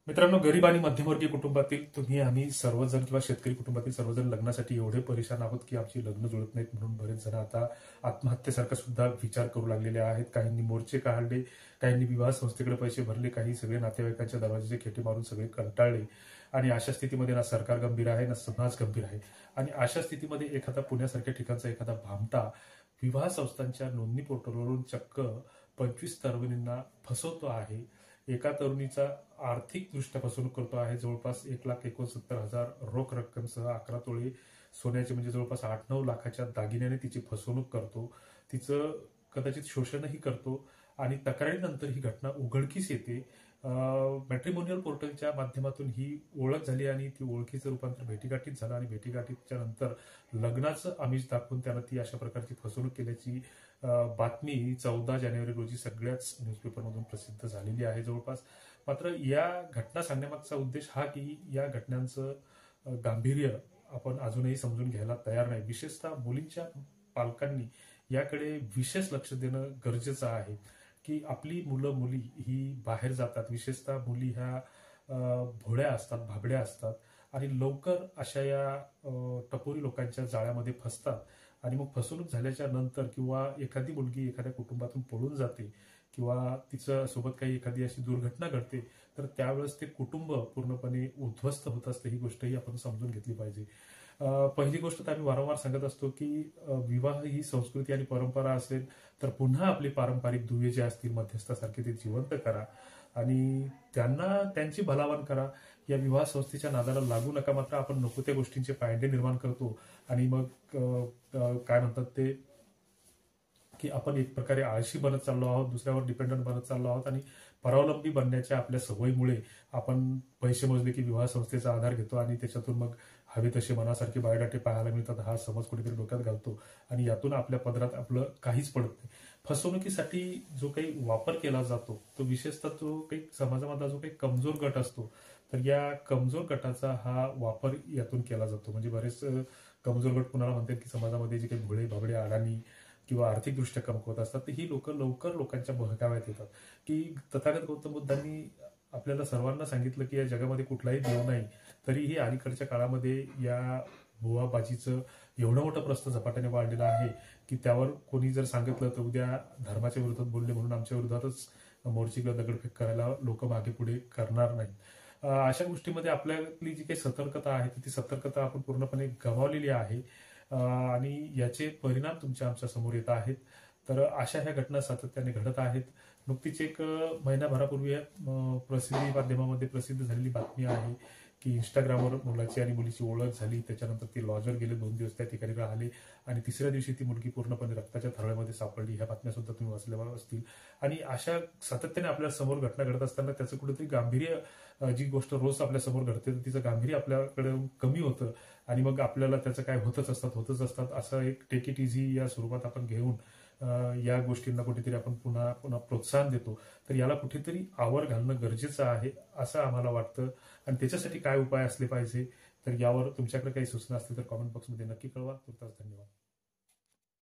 मित्रांनो, गरीब आणि मध्यमवर्गीय कुटुंबातील तुम्ही आम्ही सर्वजण किंवा शेतकरी कुटुंबातील सर्वजण लग्नासाठी एवढे परेशान आहोत की आमची लग्न जुळत नाहीत म्हणून बरेच जण आता आत्महत्येसारखा सुद्धा विचार करू लागलेले आहेत. काहींनी मोर्चे काढले, काहींनी विवाह संस्थेकडे पैसे भरले, काही सगळे नातेवाईकांच्या दरवाजाचे खेटे मारून सगळे कंटाळले. आणि अशा स्थितीमध्ये ना सरकार गंभीर आहे ना समाज गंभीर आहे. आणि अशा स्थितीमध्ये एखादा पुण्यासारख्या ठिकाणचा एखादा भामटा विवाह संस्थांच्या नोंदणी पोर्टलवरून चक्क 25 तरुणींना फसवतो आहे. एका तरुणीचा आर्थिकदृष्ट्या फसवणूक करतो आहे. जवळपास 1,69,000 रोख रक्कमसह 11 तोळे सोन्याचे म्हणजे जवळपास 8-9 लाखाच्या दागिन्याने तिची फसवणूक करतो. तिचं कदाचित शोषणही करतो आणि तक्रारीनंतर ही घटना उघडकीस येते. मॅट्रिमोनियल पोर्टलच्या माध्यमातून ही ओळख झाली आणि ती ओळखीचं रूपांतर भेटीगाठीत झालं आणि भेटीगाठीच्या नंतर लग्नाचं आमिष दाखवून त्यानं ती अशा प्रकारची फसवणूक केल्याची बातमी 14 जानेवारी रोजी सगळ्याच न्यूजपेपरमधून प्रसिद्ध झालेली आहे जवळपास. मात्र या घटना सांगण्यामागचा उद्देश हा की या घटनांचं गांभीर्य आपण अजूनही समजून घ्यायला तयार नाही. विशेषतः मुलींच्या पालकांनी याकडे विशेष लक्ष देणं गरजेचं आहे की आपली मुलं मुली ही बाहेर जातात. विशेषतः मुली ह्या भोळ्या असतात, भाबड्या असतात आणि लवकर अशा या टपोरी लोकांच्या जाळ्यामध्ये फसतात. आणि मग फसवणूक झाल्याच्या नंतर किंवा एखादी मुलगी एखाद्या कुटुंबातून पळून जाते किंवा तिच्या सोबत काही एखादी अशी दुर्घटना घडते तर त्यावेळेस ते कुटुंब पूर्णपणे उद्ध्वस्त होत असते. ही गोष्टही आपण समजून घेतली पाहिजे. पहिली गोष्ट तर आम्ही वारंवार सांगत असतो की विवाह ही संस्कृती आणि परंपरा असेल तर पुन्हा आपले पारंपरिक दुवे जे असतील मध्यस्थासारखे ते जिवंत करा आणि त्यांना त्यांची भलावण करा. या विवाह संस्थेच्या नादाला लागू नका. मात्र आपण नको त्या गोष्टींचे पायंडे निर्माण करतो आणि मग काय म्हणतात ते की आपण एक प्रकारे आळशी बनत चाललो आहोत, दुसऱ्यावर डिपेंडंट बनत चाललो आहोत आणि परावलंबी बनण्याच्या आपल्या सवयीमुळे आपण पैसे मोजले की विवाह संस्थेचा आधार घेतो आणि त्याच्यातून मग हवे तसे मनासारखे बायोडाटे पाहायला मिळतात. हा समज कुठेतरी डोक्यात घालतो आणि यातून आपल्या पदरात आपलं काहीच पडत नाही. फसवणुकीसाठी जो काही वापर केला जातो तो विशेषतः जो काही समाजामधला जो काही कमजोर गट असतो तर या कमजोर गटाचा हा वापर यातून केला जातो. म्हणजे बरेच कमजोर गट कुणाला म्हणतात की समाजामध्ये जे काही भोळे भाबडे अडाणी किंवा आर्थिकदृष्ट्या कमकुवत असतात तर ही लोक लवकर लोकांच्या बहकाव्यात येतात. की तथागत गौतम बुद्धांनी आपल्याला सर्वांना सांगितलं की या जगामध्ये कुठलाही देव नाही, तरीही अलीकडच्या काळामध्ये या भुवाबाजीचं एवढं मोठं प्रस्थ झपाट्याने वाढलेलं आहे की त्यावर कोणी जर सांगितलं तर उद्या धर्माच्या विरोधात बोलले म्हणून आमच्या विरोधातच मोर्चे किंवा दगडफेक करायला लोक मागे पुढे करणार नाहीत. अशा गोष्टीमध्ये आपल्यातली जी काही सतर्कता आहे ती सतर्कता आपण पूर्णपणे गमावलेली आहे आणि याचे परिणाम तुमच्या आमच्या समोर येत आहेत. तर अशा ह्या घटना सातत्याने घडत आहेत. नुकतीच एक महिनाभरापूर्वी प्रसिद्धी माध्यमामध्ये प्रसिद्ध झालेली बातमी आहे की इंस्टाग्रामवर मुलाची आणि मुलीची ओळख झाली. त्याच्यानंतर ते लॉजवर गेले, 2 दिवस त्या ठिकाणी राहिले आणि तिसऱ्या दिवशी ती मुलगी पूर्णपणे रक्ताच्या थरळ्यामध्ये सापडली. ह्या बातम्या सुद्धा तुम्ही वाचल्या असतील. आणि अशा सातत्याने आपल्या समोर घटना घडत असताना त्याचं कुठेतरी गांभीर्य, जी गोष्ट रोज आपल्या समोर घडते तिचं गांभीर्य आपल्याकडे कमी होतं आणि मग आपल्याला त्याचं काय होतच असतात असं एक टेक इट इझी या स्वरूपात आपण घेऊन या गोष्टींना कुठेतरी आपण पुन्हा पुन्हा प्रोत्साहन देतो. तर याला कुठेतरी आवर घालणं गरजेचं आहे असं आम्हाला वाटतं. आणि त्याच्यासाठी काय उपाय असले पाहिजे तर यावर तुमच्याकडे काही सूचना असतील तर कॉमेंट बॉक्समध्ये नक्की कळवा. तुर्तास धन्यवाद.